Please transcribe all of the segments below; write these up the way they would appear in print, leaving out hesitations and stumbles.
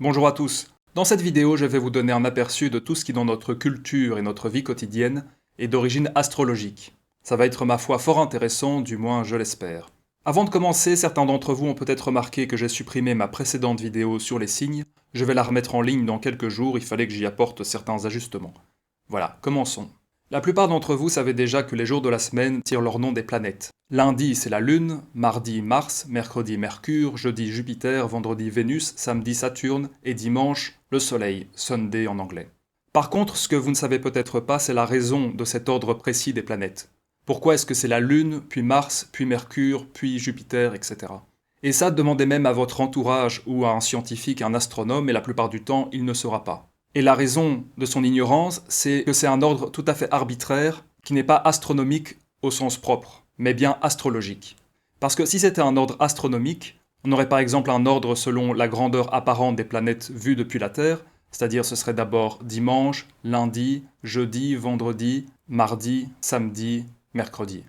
Bonjour à tous. Dans cette vidéo, je vais vous donner un aperçu de tout ce qui dans notre culture et notre vie quotidienne est d'origine astrologique. Ça va être ma foi fort intéressant, du moins je l'espère. Avant de commencer, certains d'entre vous ont peut-être remarqué que j'ai supprimé ma précédente vidéo sur les signes. Je vais la remettre en ligne dans quelques jours, il fallait que j'y apporte certains ajustements. Voilà, commençons. La plupart d'entre vous savez déjà que les jours de la semaine tirent leur nom des planètes. Lundi, c'est la Lune, mardi, Mars, mercredi, Mercure, jeudi, Jupiter, vendredi, Vénus, samedi, Saturne et dimanche, le Soleil, Sunday en anglais. Par contre, ce que vous ne savez peut-être pas, c'est la raison de cet ordre précis des planètes. Pourquoi est-ce que c'est la Lune, puis Mars, puis Mercure, puis Jupiter, etc. Et ça, demandez même à votre entourage ou à un scientifique, un astronome, et la plupart du temps, il ne saura pas. Et la raison de son ignorance, c'est que c'est un ordre tout à fait arbitraire, qui n'est pas astronomique au sens propre, mais bien astrologique. Parce que si c'était un ordre astronomique, on aurait par exemple un ordre selon la grandeur apparente des planètes vues depuis la Terre, c'est-à-dire ce serait d'abord dimanche, lundi, jeudi, vendredi, mardi, samedi, mercredi.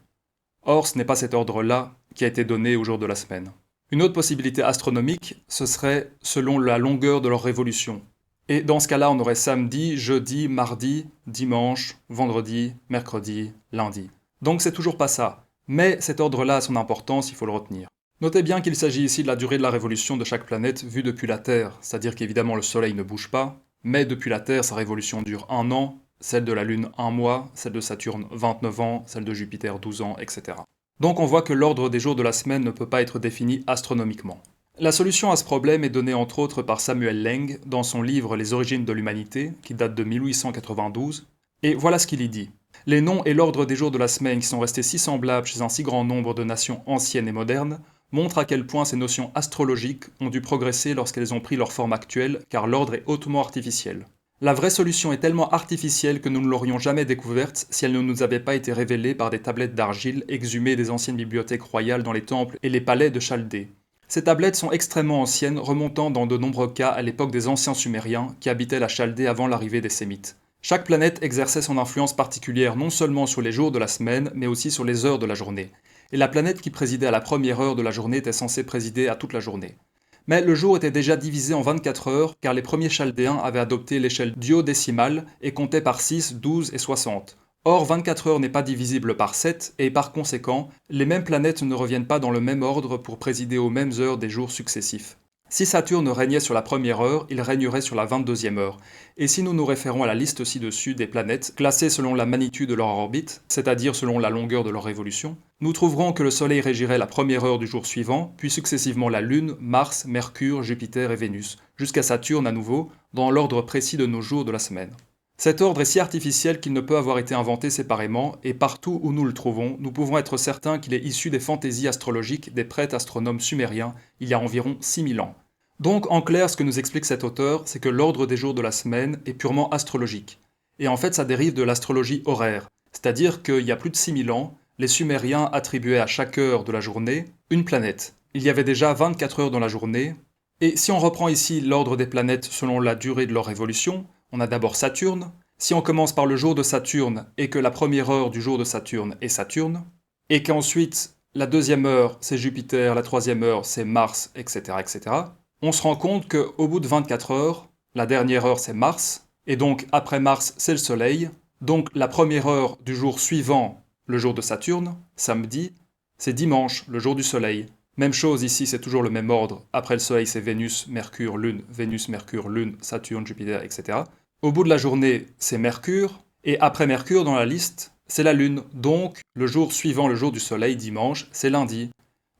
Or, ce n'est pas cet ordre-là qui a été donné au jour de la semaine. Une autre possibilité astronomique, ce serait selon la longueur de leur révolution. Et dans ce cas-là, on aurait samedi, jeudi, mardi, dimanche, vendredi, mercredi, lundi. Donc c'est toujours pas ça. Mais cet ordre-là a son importance, il faut le retenir. Notez bien qu'il s'agit ici de la durée de la révolution de chaque planète vue depuis la Terre, c'est-à-dire qu'évidemment le Soleil ne bouge pas, mais depuis la Terre, sa révolution dure 1 an, celle de la Lune 1 mois, celle de Saturne 29 ans, celle de Jupiter 12 ans, etc. Donc on voit que l'ordre des jours de la semaine ne peut pas être défini astronomiquement. La solution à ce problème est donnée entre autres par Samuel Leng dans son livre Les origines de l'humanité, qui date de 1892, et voilà ce qu'il y dit. Les noms et l'ordre des jours de la semaine qui sont restés si semblables chez un si grand nombre de nations anciennes et modernes montrent à quel point ces notions astrologiques ont dû progresser lorsqu'elles ont pris leur forme actuelle, car l'ordre est hautement artificiel. La vraie solution est tellement artificielle que nous ne l'aurions jamais découverte si elle ne nous avait pas été révélée par des tablettes d'argile exhumées des anciennes bibliothèques royales dans les temples et les palais de Chaldée. Ces tablettes sont extrêmement anciennes, remontant dans de nombreux cas à l'époque des anciens Sumériens qui habitaient la Chaldée avant l'arrivée des Sémites. Chaque planète exerçait son influence particulière non seulement sur les jours de la semaine, mais aussi sur les heures de la journée. Et la planète qui présidait à la première heure de la journée était censée présider à toute la journée. Mais le jour était déjà divisé en 24 heures, car les premiers Chaldéens avaient adopté l'échelle duodécimale et comptaient par 6, 12 et 60. Or, 24 heures n'est pas divisible par 7, et par conséquent, les mêmes planètes ne reviennent pas dans le même ordre pour présider aux mêmes heures des jours successifs. Si Saturne régnait sur la première heure, il régnerait sur la 22e heure. Et si nous nous référons à la liste ci-dessus des planètes, classées selon la magnitude de leur orbite, c'est-à-dire selon la longueur de leur révolution, nous trouverons que le Soleil régirait la première heure du jour suivant, puis successivement la Lune, Mars, Mercure, Jupiter et Vénus, jusqu'à Saturne à nouveau, dans l'ordre précis de nos jours de la semaine. Cet ordre est si artificiel qu'il ne peut avoir été inventé séparément, et partout où nous le trouvons, nous pouvons être certains qu'il est issu des fantaisies astrologiques des prêtres astronomes sumériens il y a environ 6000 ans. Donc en clair, ce que nous explique cet auteur, c'est que l'ordre des jours de la semaine est purement astrologique. Et en fait, ça dérive de l'astrologie horaire, c'est-à-dire qu'il y a plus de 6000 ans, les Sumériens attribuaient à chaque heure de la journée une planète. Il y avait déjà 24 heures dans la journée, et si on reprend ici l'ordre des planètes selon la durée de leur révolution, on a d'abord Saturne. Si on commence par le jour de Saturne et que la première heure du jour de Saturne est Saturne, et qu'ensuite la deuxième heure c'est Jupiter, la troisième heure c'est Mars, etc., etc., on se rend compte qu'au bout de 24 heures, la dernière heure c'est Mars, et donc après Mars c'est le Soleil, donc la première heure du jour suivant le jour de Saturne, samedi, c'est dimanche, le jour du Soleil. Même chose ici, c'est toujours le même ordre. Après le Soleil, c'est Vénus, Mercure, Lune, Vénus, Mercure, Lune, Saturne, Jupiter, etc. Au bout de la journée, c'est Mercure, et après Mercure dans la liste, c'est la Lune. Donc, le jour suivant le jour du Soleil, dimanche, c'est lundi.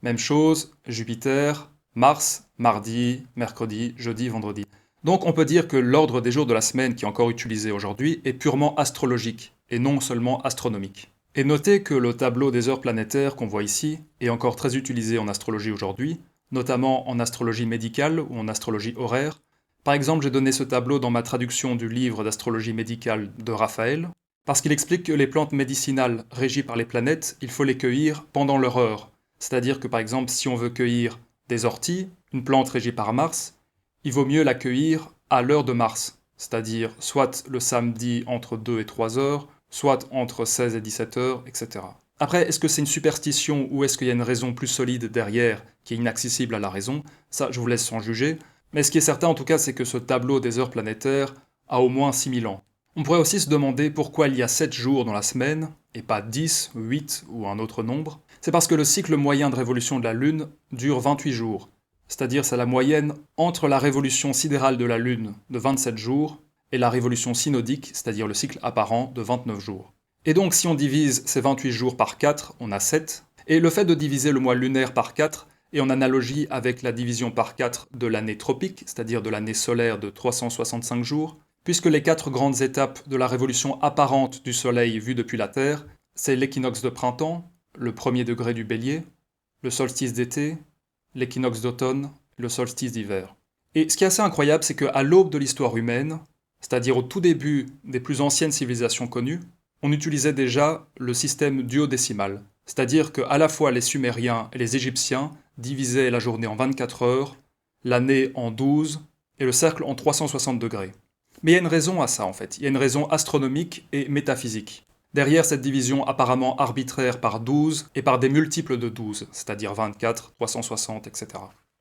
Même chose, Jupiter, Mars, mardi, mercredi, jeudi, vendredi. Donc on peut dire que l'ordre des jours de la semaine qui est encore utilisé aujourd'hui est purement astrologique, et non seulement astronomique. Et notez que le tableau des heures planétaires qu'on voit ici est encore très utilisé en astrologie aujourd'hui, notamment en astrologie médicale ou en astrologie horaire. Par exemple, j'ai donné ce tableau dans ma traduction du livre d'astrologie médicale de Raphaël, parce qu'il explique que les plantes médicinales régies par les planètes, il faut les cueillir pendant leur heure. C'est-à-dire que par exemple, si on veut cueillir des orties, une plante régie par Mars, il vaut mieux la cueillir à l'heure de Mars, c'est-à-dire soit le samedi entre 2 et 3 heures, soit entre 16 et 17 heures, etc. Après, est-ce que c'est une superstition ou est-ce qu'il y a une raison plus solide derrière qui est inaccessible à la raison? Ça, je vous laisse en juger. Mais ce qui est certain en tout cas, c'est que ce tableau des heures planétaires a au moins 6000 ans. On pourrait aussi se demander pourquoi il y a 7 jours dans la semaine, et pas 10, 8 ou un autre nombre. C'est parce que le cycle moyen de révolution de la Lune dure 28 jours. C'est-à-dire c'est la moyenne entre la révolution sidérale de la Lune de 27 jours et la révolution synodique, c'est-à-dire le cycle apparent de 29 jours. Et donc si on divise ces 28 jours par 4, on a 7. Et le fait de diviser le mois lunaire par 4 est en analogie avec la division par 4 de l'année tropique, c'est-à-dire de l'année solaire de 365 jours, puisque les 4 grandes étapes de la révolution apparente du Soleil vue depuis la Terre, c'est l'équinoxe de printemps, le premier degré du Bélier, le solstice d'été, l'équinoxe d'automne, le solstice d'hiver. Et ce qui est assez incroyable, c'est qu'à l'aube de l'histoire humaine, c'est-à-dire au tout début des plus anciennes civilisations connues, on utilisait déjà le système duodécimal, c'est-à-dire qu'à la fois les Sumériens et les Égyptiens divisaient la journée en 24 heures, l'année en 12 et le cercle en 360 degrés. Mais il y a une raison à ça en fait, il y a une raison astronomique et métaphysique. Derrière cette division apparemment arbitraire par 12 et par des multiples de 12, c'est-à-dire 24, 360, etc.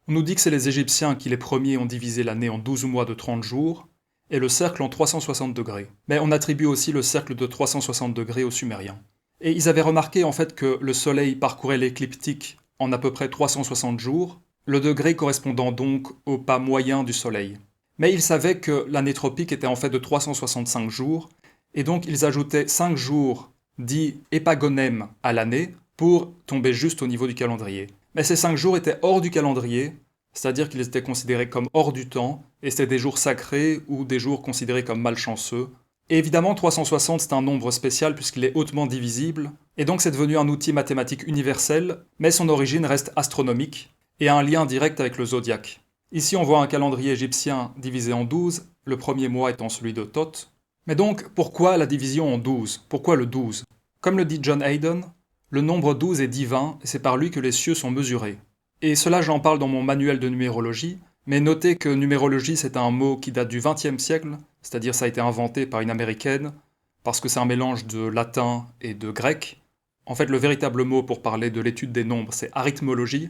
On nous dit que c'est les Égyptiens qui les premiers ont divisé l'année en 12 mois de 30 jours, et le cercle en 360 degrés. Mais on attribue aussi le cercle de 360 degrés aux Sumériens. Et ils avaient remarqué en fait que le Soleil parcourait l'écliptique en à peu près 360 jours, le degré correspondant donc au pas moyen du Soleil. Mais ils savaient que l'année tropique était en fait de 365 jours, et donc ils ajoutaient 5 jours dits épagonèmes à l'année pour tomber juste au niveau du calendrier. Mais ces 5 jours étaient hors du calendrier, c'est-à-dire qu'ils étaient considérés comme hors du temps, et c'était des jours sacrés ou des jours considérés comme malchanceux. Et évidemment, 360 c'est un nombre spécial puisqu'il est hautement divisible, et donc c'est devenu un outil mathématique universel, mais son origine reste astronomique, et a un lien direct avec le zodiaque. Ici on voit un calendrier égyptien divisé en 12, le premier mois étant celui de Thoth. Mais donc, pourquoi la division en 12 ? Pourquoi le 12 ? Comme le dit John Hayden, le nombre 12 est divin, et c'est par lui que les cieux sont mesurés. Et cela j'en parle dans mon manuel de numérologie, mais notez que numérologie c'est un mot qui date du XXe siècle, c'est-à-dire ça a été inventé par une américaine, parce que c'est un mélange de latin et de grec. En fait le véritable mot pour parler de l'étude des nombres c'est arithmologie,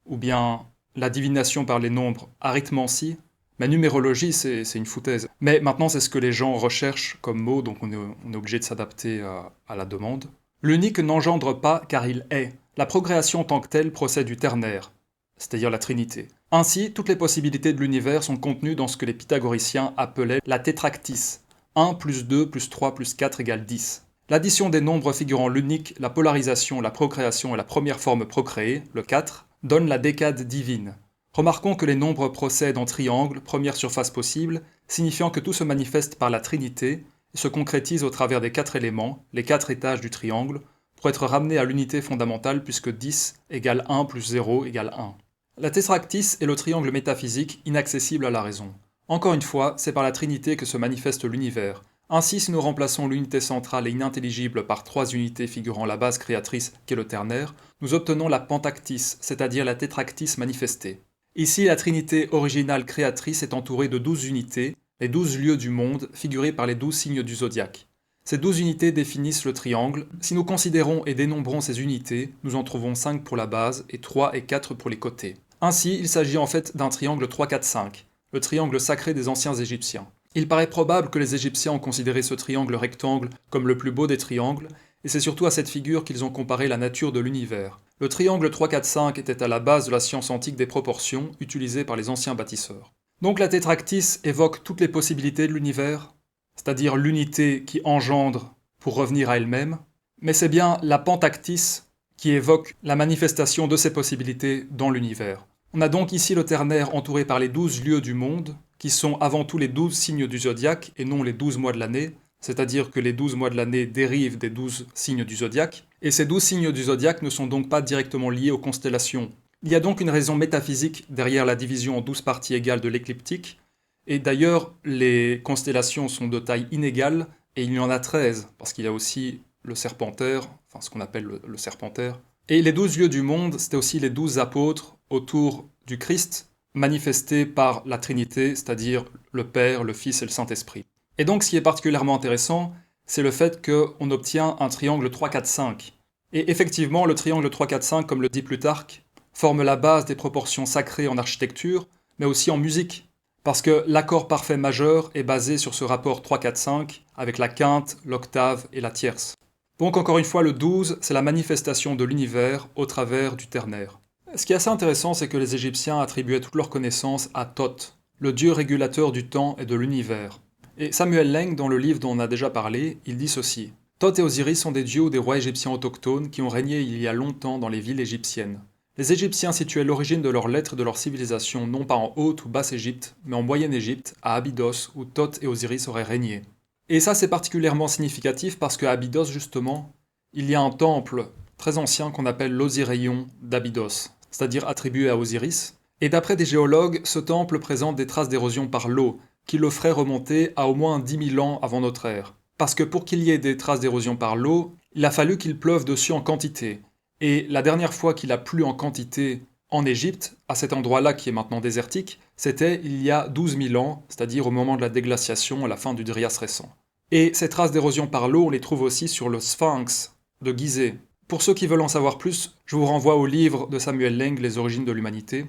ou bien la divination par les nombres arithmancie, mais numérologie c'est une foutaise. Mais maintenant c'est ce que les gens recherchent comme mot, donc on est obligé de s'adapter à la demande. L'unique n'engendre pas car il est. La procréation en tant que telle procède du ternaire, c'est-à-dire la Trinité. Ainsi, toutes les possibilités de l'univers sont contenues dans ce que les pythagoriciens appelaient la tétractis. 1 plus 2 plus 3 plus 4 égale 10. L'addition des nombres figurant l'unique, la polarisation, la procréation et la première forme procréée, le 4, donne la décade divine. Remarquons que les nombres procèdent en triangle, première surface possible, signifiant que tout se manifeste par la Trinité et se concrétise au travers des 4 éléments, les 4 étages du triangle, pour être ramené à l'unité fondamentale puisque 10 égale 1 plus 0 égale 1. La tétractis est le triangle métaphysique inaccessible à la raison. Encore une fois, c'est par la Trinité que se manifeste l'univers. Ainsi, si nous remplaçons l'unité centrale et inintelligible par 3 unités figurant la base créatrice qu'est le ternaire, nous obtenons la pentactis, c'est-à-dire la tétractis manifestée. Ici, la Trinité originale créatrice est entourée de 12 unités, les 12 lieux du monde, figurés par les 12 signes du zodiaque. Ces 12 unités définissent le triangle. Si nous considérons et dénombrons ces unités, nous en trouvons 5 pour la base et 3 et 4 pour les côtés. Ainsi, il s'agit en fait d'un triangle 3-4-5, le triangle sacré des anciens Égyptiens. Il paraît probable que les Égyptiens ont considéré ce triangle rectangle comme le plus beau des triangles, et c'est surtout à cette figure qu'ils ont comparé la nature de l'univers. Le triangle 3-4-5 était à la base de la science antique des proportions utilisée par les anciens bâtisseurs. Donc la tétractis évoque toutes les possibilités de l'univers, c'est-à-dire l'unité qui engendre pour revenir à elle-même, mais c'est bien la pentactis qui évoque la manifestation de ces possibilités dans l'univers. On a donc ici le ternaire entouré par les 12 lieux du monde, qui sont avant tout les 12 signes du zodiaque et non les 12 mois de l'année, c'est-à-dire que les 12 mois de l'année dérivent des 12 signes du zodiaque, et ces 12 signes du zodiaque ne sont donc pas directement liés aux constellations. Il y a donc une raison métaphysique derrière la division en 12 parties égales de l'écliptique, et d'ailleurs les constellations sont de taille inégale, et il y en a 13, parce qu'il y a aussi le serpentaire, enfin ce qu'on appelle le serpentaire. Et les 12 lieux du monde, c'était aussi les 12 apôtres autour du Christ, manifestés par la Trinité, c'est-à-dire le Père, le Fils et le Saint-Esprit. Et donc ce qui est particulièrement intéressant, c'est le fait qu'on obtient un triangle 3-4-5. Et effectivement, le triangle 3-4-5, comme le dit Plutarque, forme la base des proportions sacrées en architecture, mais aussi en musique. Parce que l'accord parfait majeur est basé sur ce rapport 3-4-5 avec la quinte, l'octave et la tierce. Donc encore une fois, le 12, c'est la manifestation de l'univers au travers du ternaire. Ce qui est assez intéressant, c'est que les Égyptiens attribuaient toute leur connaissance à Thoth, le dieu régulateur du temps et de l'univers. Et Samuel Leng, dans le livre dont on a déjà parlé, il dit ceci. Thoth et Osiris sont des dieux ou des rois égyptiens autochtones qui ont régné il y a longtemps dans les villes égyptiennes. Les Égyptiens situaient l'origine de leurs lettres et de leur civilisation non pas en Haute ou Basse Égypte, mais en Moyenne Égypte, à Abydos, où Thoth et Osiris auraient régné. Et ça c'est particulièrement significatif parce qu'à Abydos justement, il y a un temple très ancien qu'on appelle l'Osireion d'Abydos, c'est-à-dire attribué à Osiris. Et d'après des géologues, ce temple présente des traces d'érosion par l'eau, qui le ferait remonter à au moins 10 000 ans avant notre ère. Parce que pour qu'il y ait des traces d'érosion par l'eau, il a fallu qu'il pleuve dessus en quantité. Et la dernière fois qu'il a plu en quantité en Égypte, à cet endroit-là qui est maintenant désertique, c'était il y a 12 000 ans, c'est-à-dire au moment de la déglaciation à la fin du Dryas récent. Et ces traces d'érosion par l'eau, on les trouve aussi sur le Sphinx de Gizeh. Pour ceux qui veulent en savoir plus, je vous renvoie au livre de Samuel Leng, Les origines de l'humanité.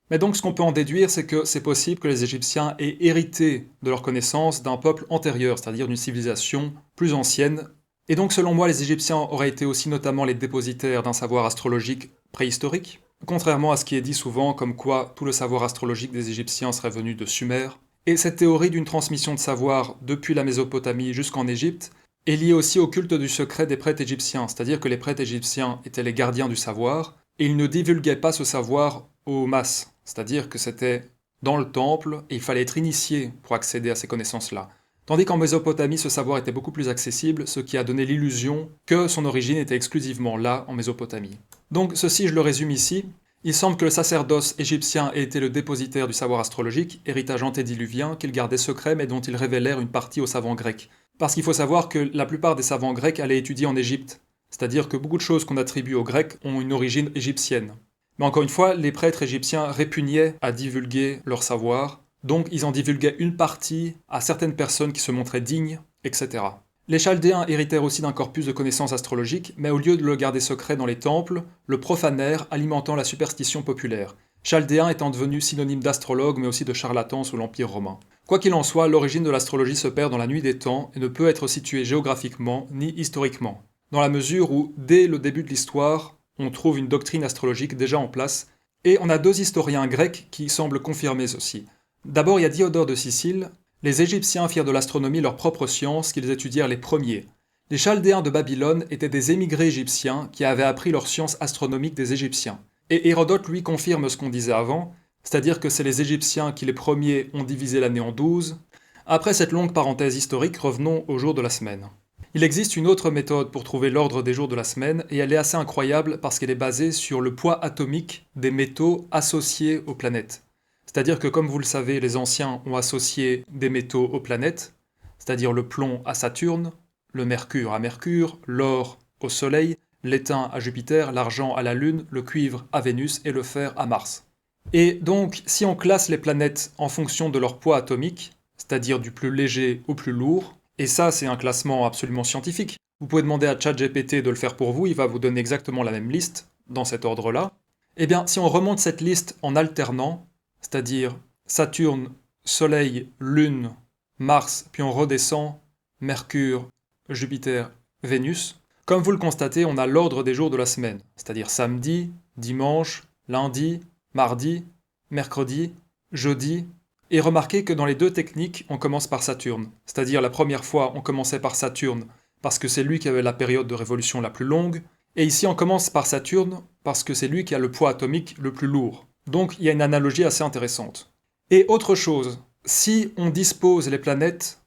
Mais donc ce qu'on peut en déduire, c'est que c'est possible que les Égyptiens aient hérité de leur connaissance d'un peuple antérieur, c'est-à-dire d'une civilisation plus ancienne. Et donc selon moi, les Égyptiens auraient été aussi notamment les dépositaires d'un savoir astrologique préhistorique, contrairement à ce qui est dit souvent comme quoi tout le savoir astrologique des Égyptiens serait venu de Sumer. Et cette théorie d'une transmission de savoir depuis la Mésopotamie jusqu'en Égypte est liée aussi au culte du secret des prêtres égyptiens, c'est-à-dire que les prêtres égyptiens étaient les gardiens du savoir, et ils ne divulguaient pas ce savoir aux masses, c'est-à-dire que c'était dans le temple, et il fallait être initié pour accéder à ces connaissances-là. Tandis qu'en Mésopotamie, ce savoir était beaucoup plus accessible, ce qui a donné l'illusion que son origine était exclusivement là, en Mésopotamie. Donc ceci, je le résume ici. Il semble que le sacerdoce égyptien ait été le dépositaire du savoir astrologique, héritage antédiluvien qu'il gardait secret mais dont ils révélèrent une partie aux savants grecs. Parce qu'il faut savoir que la plupart des savants grecs allaient étudier en Égypte, c'est-à-dire que beaucoup de choses qu'on attribue aux Grecs ont une origine égyptienne. Mais encore une fois, les prêtres égyptiens répugnaient à divulguer leur savoir, donc ils en divulguaient une partie à certaines personnes qui se montraient dignes, etc. Les Chaldéens héritèrent aussi d'un corpus de connaissances astrologiques, mais au lieu de le garder secret dans les temples, le profanèrent, alimentant la superstition populaire. Chaldéens étant devenus synonymes d'astrologues, mais aussi de charlatans sous l'Empire romain. Quoi qu'il en soit, l'origine de l'astrologie se perd dans la nuit des temps et ne peut être située géographiquement ni historiquement, dans la mesure où, dès le début de l'histoire, on trouve une doctrine astrologique déjà en place, et on a deux historiens grecs qui semblent confirmer ceci. D'abord, il y a Diodore de Sicile. Les Égyptiens firent de l'astronomie leur propre science qu'ils étudièrent les premiers. Les Chaldéens de Babylone étaient des émigrés égyptiens qui avaient appris leur science astronomique des Égyptiens. Et Hérodote lui confirme ce qu'on disait avant, c'est-à-dire que c'est les Égyptiens qui les premiers ont divisé l'année en 12. Après cette longue parenthèse historique, revenons au jour de la semaine. Il existe une autre méthode pour trouver l'ordre des jours de la semaine, et elle est assez incroyable parce qu'elle est basée sur le poids atomique des métaux associés aux planètes. C'est-à-dire que comme vous le savez, les anciens ont associé des métaux aux planètes, c'est-à-dire le plomb à Saturne, le mercure à Mercure, l'or au Soleil, l'étain à Jupiter, l'argent à la Lune, le cuivre à Vénus et le fer à Mars. Et donc, si on classe les planètes en fonction de leur poids atomique, c'est-à-dire du plus léger au plus lourd, et ça c'est un classement absolument scientifique, vous pouvez demander à ChatGPT de le faire pour vous, il va vous donner exactement la même liste, dans cet ordre-là. Eh bien, si on remonte cette liste en alternant, c'est-à-dire Saturne, Soleil, Lune, Mars, puis on redescend Mercure, Jupiter, Vénus. Comme vous le constatez, on a l'ordre des jours de la semaine, c'est-à-dire samedi, dimanche, lundi, mardi, mercredi, jeudi. Et remarquez que dans les deux techniques, on commence par Saturne. C'est-à-dire la première fois, on commençait par Saturne parce que c'est lui qui avait la période de révolution la plus longue. Et ici, on commence par Saturne parce que c'est lui qui a le poids atomique le plus lourd. Donc il y a une analogie assez intéressante. Et autre chose, si on dispose les planètes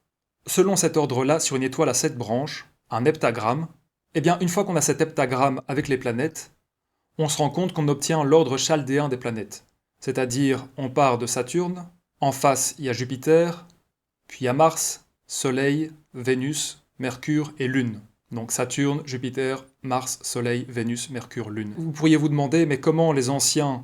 selon cet ordre-là sur une étoile à 7 branches, un heptagramme, eh bien une fois qu'on a cet heptagramme avec les planètes, on se rend compte qu'on obtient l'ordre chaldéen des planètes. C'est-à-dire, on part de Saturne, en face il y a Jupiter, puis il y a Mars, Soleil, Vénus, Mercure et Lune. Donc Saturne, Jupiter, Mars, Soleil, Vénus, Mercure, Lune. Vous pourriez vous demander, mais comment les anciens,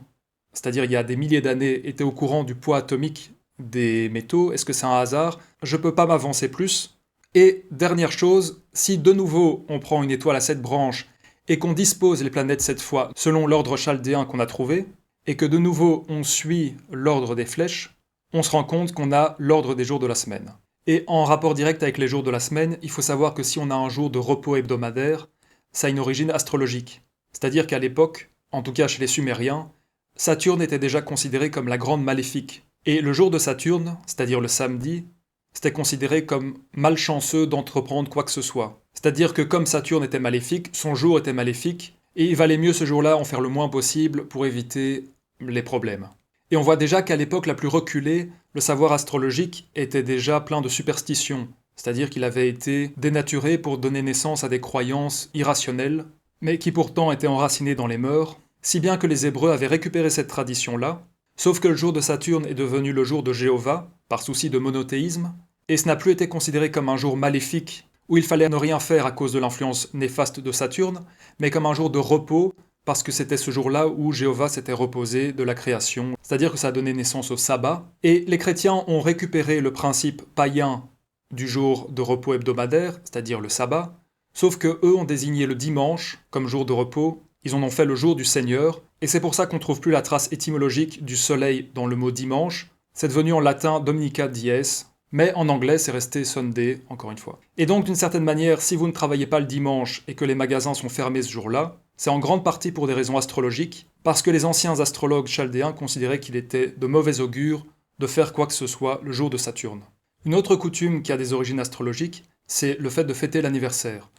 c'est-à-dire il y a des milliers d'années, étaient au courant du poids atomique des métaux? Est-ce que c'est un hasard? Je ne peux pas m'avancer plus. Et dernière chose, si de nouveau on prend une étoile à 7 branches et qu'on dispose les planètes cette fois selon l'ordre chaldéen qu'on a trouvé, et que de nouveau on suit l'ordre des flèches, on se rend compte qu'on a l'ordre des jours de la semaine. Et en rapport direct avec les jours de la semaine, il faut savoir que si on a un jour de repos hebdomadaire, ça a une origine astrologique. C'est-à-dire qu'à l'époque, en tout cas chez les Sumériens, Saturne était déjà considéré comme la grande maléfique. Et le jour de Saturne, c'est-à-dire le samedi, c'était considéré comme malchanceux d'entreprendre quoi que ce soit. C'est-à-dire que comme Saturne était maléfique, son jour était maléfique, et il valait mieux ce jour-là en faire le moins possible pour éviter les problèmes. Et on voit déjà qu'à l'époque la plus reculée, le savoir astrologique était déjà plein de superstitions, c'est-à-dire qu'il avait été dénaturé pour donner naissance à des croyances irrationnelles, mais qui pourtant étaient enracinées dans les mœurs, si bien que les Hébreux avaient récupéré cette tradition-là, sauf que le jour de Saturne est devenu le jour de Jéhovah, par souci de monothéisme, et ce n'a plus été considéré comme un jour maléfique, où il fallait ne rien faire à cause de l'influence néfaste de Saturne, mais comme un jour de repos, parce que c'était ce jour-là où Jéhovah s'était reposé de la création, c'est-à-dire que ça a donné naissance au sabbat, et les chrétiens ont récupéré le principe païen du jour de repos hebdomadaire, c'est-à-dire le sabbat, sauf que eux ont désigné le dimanche comme jour de repos, ils en ont fait le jour du Seigneur, et c'est pour ça qu'on ne trouve plus la trace étymologique du soleil dans le mot dimanche, c'est devenu en latin Dominica dies, mais en anglais c'est resté Sunday, encore une fois. Et donc d'une certaine manière, si vous ne travaillez pas le dimanche et que les magasins sont fermés ce jour-là, c'est en grande partie pour des raisons astrologiques, parce que les anciens astrologues chaldéens considéraient qu'il était de mauvais augure de faire quoi que ce soit le jour de Saturne. Une autre coutume qui a des origines astrologiques, c'est le fait de fêter l'anniversaire.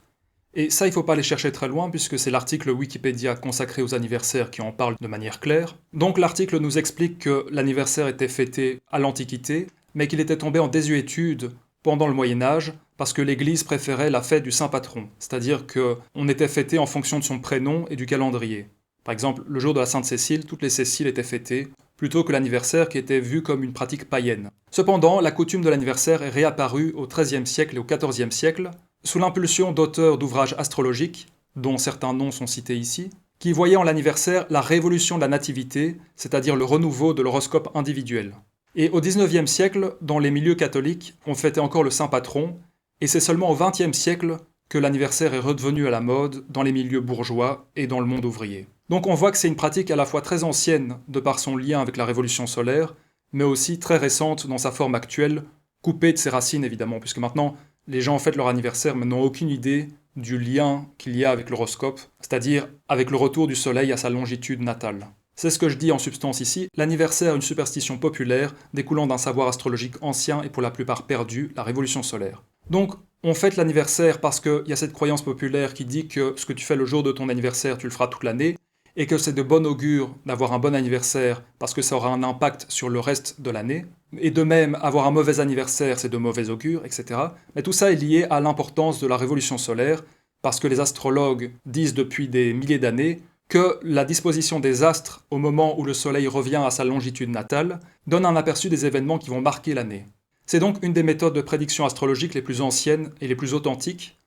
Et ça, il ne faut pas aller chercher très loin, puisque c'est l'article Wikipédia consacré aux anniversaires qui en parle de manière claire. Donc l'article nous explique que l'anniversaire était fêté à l'Antiquité, mais qu'il était tombé en désuétude pendant le Moyen-Âge, parce que l'Église préférait la fête du Saint Patron, c'est-à-dire qu'on était fêté en fonction de son prénom et du calendrier. Par exemple, le jour de la Sainte Cécile, toutes les Céciles étaient fêtées, plutôt que l'anniversaire qui était vu comme une pratique païenne. Cependant, la coutume de l'anniversaire est réapparue au XIIIe siècle et au XIVe siècle, sous l'impulsion d'auteurs d'ouvrages astrologiques, dont certains noms sont cités ici, qui voyaient en l'anniversaire la révolution de la nativité, c'est-à-dire le renouveau de l'horoscope individuel. Et au XIXe siècle, dans les milieux catholiques, on fêtait encore le Saint Patron, et c'est seulement au XXe siècle que l'anniversaire est redevenu à la mode dans les milieux bourgeois et dans le monde ouvrier. Donc on voit que c'est une pratique à la fois très ancienne de par son lien avec la révolution solaire, mais aussi très récente dans sa forme actuelle, coupée de ses racines évidemment, puisque maintenant les gens fêtent leur anniversaire mais n'ont aucune idée du lien qu'il y a avec l'horoscope, c'est-à-dire avec le retour du soleil à sa longitude natale. C'est ce que je dis en substance ici, l'anniversaire est une superstition populaire découlant d'un savoir astrologique ancien et pour la plupart perdu, la révolution solaire. Donc, on fête l'anniversaire parce qu'il y a cette croyance populaire qui dit que ce que tu fais le jour de ton anniversaire, tu le feras toute l'année, et que c'est de bon augure d'avoir un bon anniversaire parce que ça aura un impact sur le reste de l'année. Et de même, avoir un mauvais anniversaire, c'est de mauvais augure, etc. Mais tout ça est lié à l'importance de la révolution solaire, parce que les astrologues disent depuis des milliers d'années que la disposition des astres au moment où le soleil revient à sa longitude natale donne un aperçu des événements qui vont marquer l'année. C'est donc une des méthodes de prédiction astrologique les plus anciennes et les plus authentiques.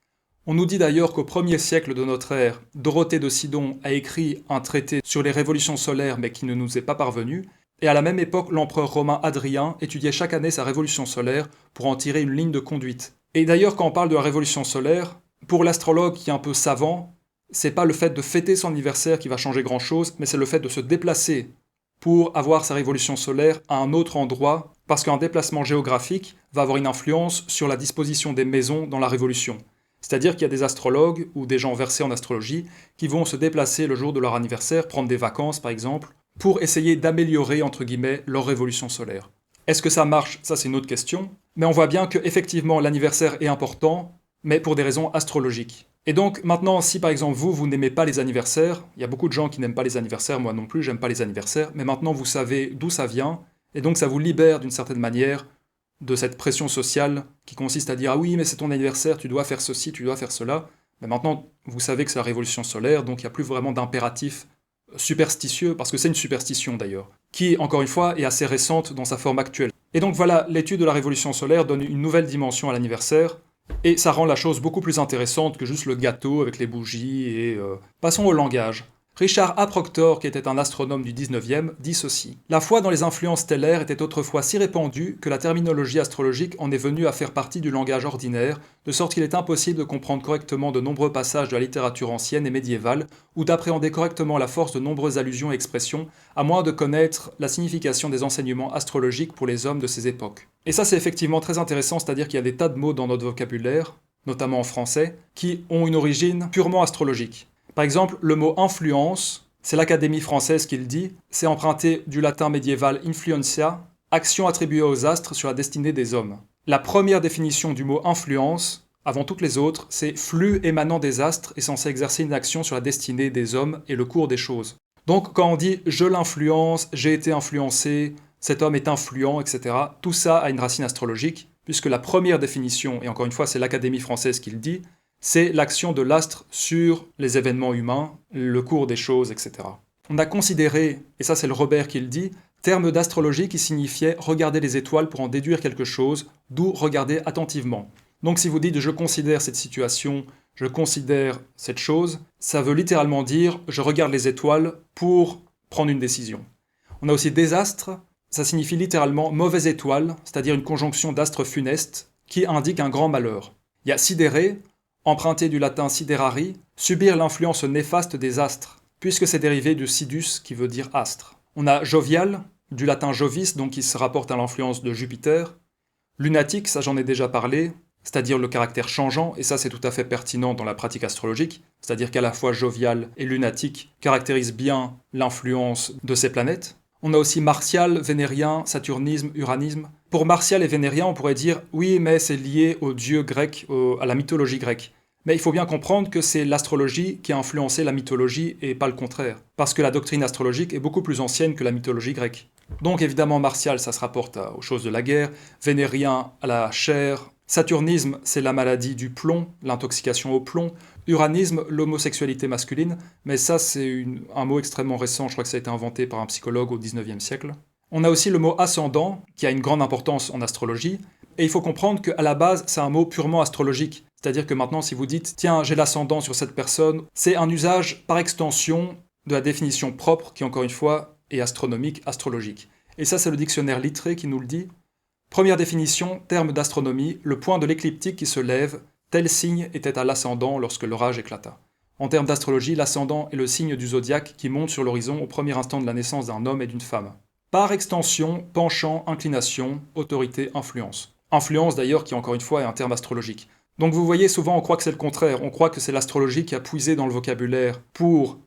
On nous dit d'ailleurs qu'au 1er siècle de notre ère, Dorothée de Sidon a écrit un traité sur les révolutions solaires mais qui ne nous est pas parvenu, et à la même époque, l'empereur romain Hadrien étudiait chaque année sa révolution solaire pour en tirer une ligne de conduite. Et d'ailleurs, quand on parle de la révolution solaire, pour l'astrologue qui est un peu savant, c'est pas le fait de fêter son anniversaire qui va changer grand-chose, mais c'est le fait de se déplacer pour avoir sa révolution solaire à un autre endroit, parce qu'un déplacement géographique va avoir une influence sur la disposition des maisons dans la révolution. C'est-à-dire qu'il y a des astrologues ou des gens versés en astrologie qui vont se déplacer le jour de leur anniversaire, prendre des vacances par exemple, pour essayer d'améliorer, entre guillemets, leur révolution solaire. Est-ce que ça marche? Ça c'est une autre question. Mais on voit bien que effectivement l'anniversaire est important, mais pour des raisons astrologiques. Et donc maintenant, si par exemple vous n'aimez pas les anniversaires, il y a beaucoup de gens qui n'aiment pas les anniversaires, moi non plus, j'aime pas les anniversaires, mais maintenant vous savez d'où ça vient, et donc ça vous libère d'une certaine manière de cette pression sociale qui consiste à dire « Ah oui, mais c'est ton anniversaire, tu dois faire ceci, tu dois faire cela ». Mais maintenant, vous savez que c'est la révolution solaire, donc il n'y a plus vraiment d'impératif superstitieux, parce que c'est une superstition d'ailleurs, qui, encore une fois, est assez récente dans sa forme actuelle. Et donc voilà, l'étude de la révolution solaire donne une nouvelle dimension à l'anniversaire, et ça rend la chose beaucoup plus intéressante que juste le gâteau avec les bougies et... Passons au langage. Richard A. Proctor, qui était un astronome du 19e, dit ceci. La foi dans les influences stellaires était autrefois si répandue que la terminologie astrologique en est venue à faire partie du langage ordinaire, de sorte qu'il est impossible de comprendre correctement de nombreux passages de la littérature ancienne et médiévale, ou d'appréhender correctement la force de nombreuses allusions et expressions, à moins de connaître la signification des enseignements astrologiques pour les hommes de ces époques. Et ça c'est effectivement très intéressant, c'est-à-dire qu'il y a des tas de mots dans notre vocabulaire, notamment en français, qui ont une origine purement astrologique. Par exemple, le mot influence, c'est l'Académie française qui le dit, c'est emprunté du latin médiéval influentia, action attribuée aux astres sur la destinée des hommes. La première définition du mot influence, avant toutes les autres, c'est flux émanant des astres et censé exercer une action sur la destinée des hommes et le cours des choses. Donc quand on dit je l'influence, j'ai été influencé, cet homme est influent, etc., tout ça a une racine astrologique, puisque la première définition, et encore une fois c'est l'Académie française qui le dit, c'est l'action de l'astre sur les événements humains, le cours des choses, etc. On a considéré, et ça c'est le Robert qui le dit, terme d'astrologie qui signifiait regarder les étoiles pour en déduire quelque chose, d'où regarder attentivement. Donc si vous dites je considère cette situation, je considère cette chose, ça veut littéralement dire je regarde les étoiles pour prendre une décision. On a aussi désastre, ça signifie littéralement mauvaise étoile, c'est-à-dire une conjonction d'astres funestes qui indique un grand malheur. Il y a sidéré, emprunté du latin siderari, subir l'influence néfaste des astres, puisque c'est dérivé du sidus qui veut dire astre. On a jovial, du latin jovis, donc qui se rapporte à l'influence de Jupiter. Lunatique, ça j'en ai déjà parlé, c'est-à-dire le caractère changeant, et ça c'est tout à fait pertinent dans la pratique astrologique, c'est-à-dire qu'à la fois jovial et lunatique caractérisent bien l'influence de ces planètes. On a aussi martial, vénérien, saturnisme, uranisme. Pour martial et vénérien, on pourrait dire oui, mais c'est lié aux dieux grecs, à la mythologie grecque. Mais il faut bien comprendre que c'est l'astrologie qui a influencé la mythologie et pas le contraire. Parce que la doctrine astrologique est beaucoup plus ancienne que la mythologie grecque. Donc évidemment, martial, ça se rapporte aux choses de la guerre, vénérien à la chair, saturnisme, c'est la maladie du plomb, l'intoxication au plomb, uranisme, l'homosexualité masculine, mais ça c'est un mot extrêmement récent, je crois que ça a été inventé par un psychologue au 19e siècle. On a aussi le mot ascendant, qui a une grande importance en astrologie, et il faut comprendre qu'à la base c'est un mot purement astrologique, c'est-à-dire que maintenant si vous dites « tiens, j'ai l'ascendant sur cette personne », c'est un usage par extension de la définition propre, qui encore une fois est astronomique, astrologique. Et ça c'est le dictionnaire Littré qui nous le dit. Première définition, terme d'astronomie, le point de l'écliptique qui se lève, tel signe était à l'ascendant lorsque l'orage éclata. En termes d'astrologie, l'ascendant est le signe du zodiaque qui monte sur l'horizon au premier instant de la naissance d'un homme et d'une femme. Par extension, penchant, inclination, autorité, influence. Influence d'ailleurs qui encore une fois est un terme astrologique. Donc vous voyez, souvent on croit que c'est le contraire, on croit que c'est l'astrologie qui a puisé dans le vocabulaire pour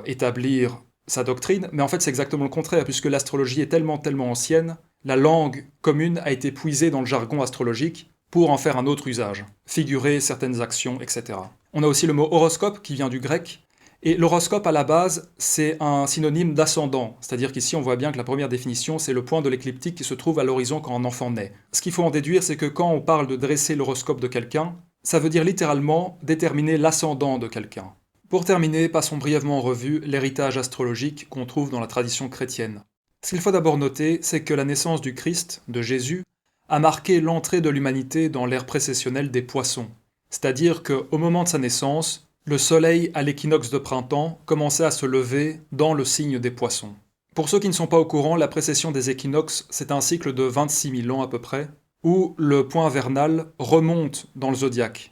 établir sa doctrine, mais en fait c'est exactement le contraire, puisque l'astrologie est tellement ancienne, la langue commune a été puisée dans le jargon astrologique pour en faire un autre usage, figurer certaines actions, etc. On a aussi le mot horoscope qui vient du grec, et l'horoscope à la base c'est un synonyme d'ascendant, c'est-à-dire qu'ici on voit bien que la première définition c'est le point de l'écliptique qui se trouve à l'horizon quand un enfant naît. Ce qu'il faut en déduire c'est que quand on parle de dresser l'horoscope de quelqu'un, ça veut dire littéralement déterminer l'ascendant de quelqu'un. Pour terminer, passons brièvement en revue l'héritage astrologique qu'on trouve dans la tradition chrétienne. Ce qu'il faut d'abord noter, c'est que la naissance du Christ, de Jésus, a marqué l'entrée de l'humanité dans l'ère précessionnelle des poissons. C'est-à-dire qu'au moment de sa naissance, le soleil à l'équinoxe de printemps commençait à se lever dans le signe des poissons. Pour ceux qui ne sont pas au courant, la précession des équinoxes, c'est un cycle de 26 000 ans à peu près, où le point vernal remonte dans le zodiaque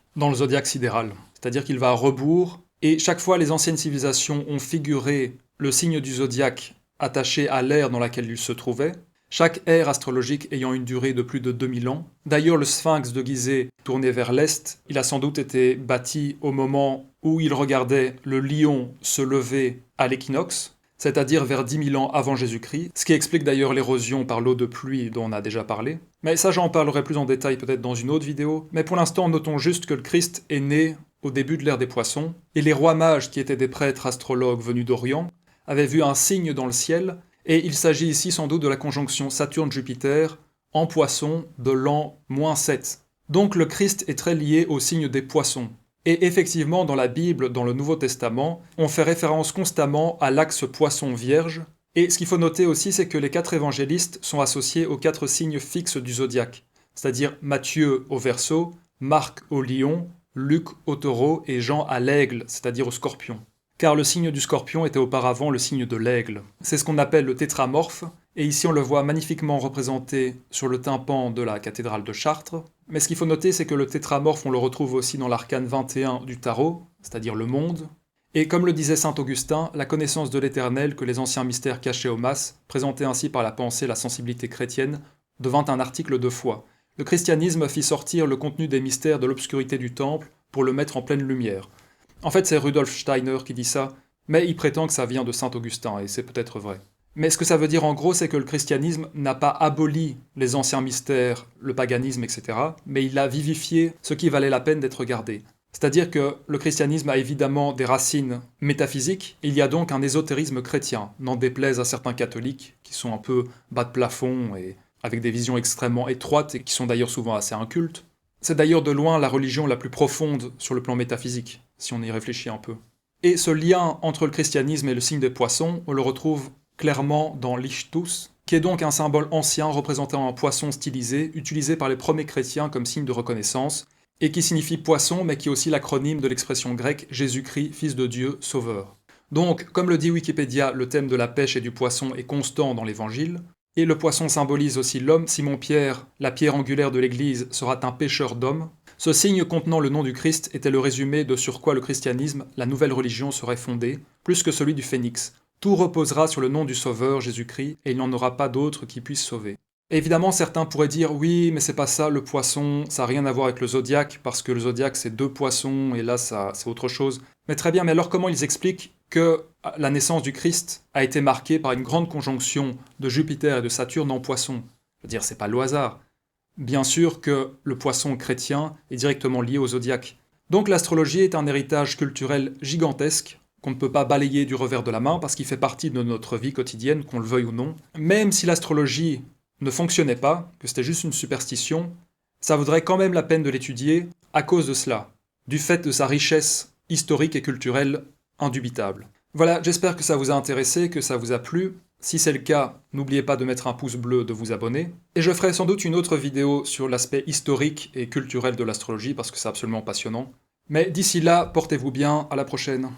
sidéral. C'est-à-dire qu'il va à rebours, et chaque fois les anciennes civilisations ont figuré le signe du zodiaque attaché à l'ère dans laquelle il se trouvait, chaque ère astrologique ayant une durée de plus de 2000 ans. D'ailleurs, le sphinx de Gizeh, tourné vers l'est, il a sans doute été bâti au moment où il regardait le lion se lever à l'équinoxe, c'est-à-dire vers 10 000 ans avant Jésus-Christ, ce qui explique d'ailleurs l'érosion par l'eau de pluie dont on a déjà parlé. Mais ça, j'en parlerai plus en détail peut-être dans une autre vidéo, mais pour l'instant, notons juste que le Christ est né au début de l'ère des poissons, et les rois mages, qui étaient des prêtres astrologues venus d'Orient, avaient vu un signe dans le ciel, et il s'agit ici sans doute de la conjonction Saturne-Jupiter en poisson de l'an -7. Donc le Christ est très lié au signe des poissons. Et effectivement, dans la Bible, dans le Nouveau Testament, on fait référence constamment à l'axe poisson-vierge, et ce qu'il faut noter aussi, c'est que les 4 évangélistes sont associés aux 4 signes fixes du zodiaque, c'est-à-dire Matthieu au Verseau, Marc au Lion, Luc au Taureau et Jean à l'Aigle, c'est-à-dire au Scorpion. car le signe du scorpion était auparavant le signe de l'aigle. C'est ce qu'on appelle le tétramorphe, et ici on le voit magnifiquement représenté sur le tympan de la cathédrale de Chartres. Mais ce qu'il faut noter, c'est que le tétramorphe, on le retrouve aussi dans l'arcane 21 du tarot, c'est-à-dire le monde. Et comme le disait saint Augustin, la connaissance de l'éternel que les anciens mystères cachaient aux masses, présentés ainsi par la pensée et la sensibilité chrétienne, devint un article de foi. Le christianisme fit sortir le contenu des mystères de l'obscurité du temple pour le mettre en pleine lumière. En fait, c'est Rudolf Steiner qui dit ça, mais il prétend que ça vient de saint Augustin, et c'est peut-être vrai. Mais ce que ça veut dire en gros, c'est que le christianisme n'a pas aboli les anciens mystères, le paganisme, etc., mais il a vivifié ce qui valait la peine d'être gardé. C'est-à-dire que le christianisme a évidemment des racines métaphysiques, il y a donc un ésotérisme chrétien, n'en déplaise à certains catholiques, qui sont un peu bas de plafond et avec des visions extrêmement étroites et qui sont d'ailleurs souvent assez incultes. C'est d'ailleurs de loin la religion la plus profonde sur le plan métaphysique, si on y réfléchit un peu. Et ce lien entre le christianisme et le signe des poissons, on le retrouve clairement dans l'Ichthus, qui est donc un symbole ancien représentant un poisson stylisé, utilisé par les premiers chrétiens comme signe de reconnaissance, et qui signifie poisson, mais qui est aussi l'acronyme de l'expression grecque Jésus-Christ, Fils de Dieu, Sauveur. Donc, comme le dit Wikipédia, le thème de la pêche et du poisson est constant dans l'Évangile, et le poisson symbolise aussi l'homme. Simon-Pierre, la pierre angulaire de l'Église, sera un pêcheur d'hommes. Ce signe contenant le nom du Christ était le résumé de sur quoi le christianisme, la nouvelle religion, serait fondée, plus que celui du phénix. Tout reposera sur le nom du Sauveur, Jésus-Christ, et il n'y en aura pas d'autre qui puisse sauver. Et évidemment, certains pourraient dire « Oui, mais c'est pas ça, le poisson, ça n'a rien à voir avec le zodiaque, parce que le zodiaque c'est 2 poissons, et là c'est autre chose. » Mais très bien, mais alors comment ils expliquent que la naissance du Christ a été marquée par une grande conjonction de Jupiter et de Saturne en poisson? Je veux dire, c'est pas le hasard. Bien sûr que le poisson chrétien est directement lié au zodiaque. Donc l'astrologie est un héritage culturel gigantesque, qu'on ne peut pas balayer du revers de la main, parce qu'il fait partie de notre vie quotidienne, qu'on le veuille ou non. Même si l'astrologie ne fonctionnait pas, que c'était juste une superstition, ça vaudrait quand même la peine de l'étudier à cause de cela, du fait de sa richesse historique et culturelle indubitable. Voilà, j'espère que ça vous a intéressé, que ça vous a plu. Si c'est le cas, n'oubliez pas de mettre un pouce bleu, de vous abonner. Et je ferai sans doute une autre vidéo sur l'aspect historique et culturel de l'astrologie, parce que c'est absolument passionnant. Mais d'ici là, portez-vous bien, à la prochaine.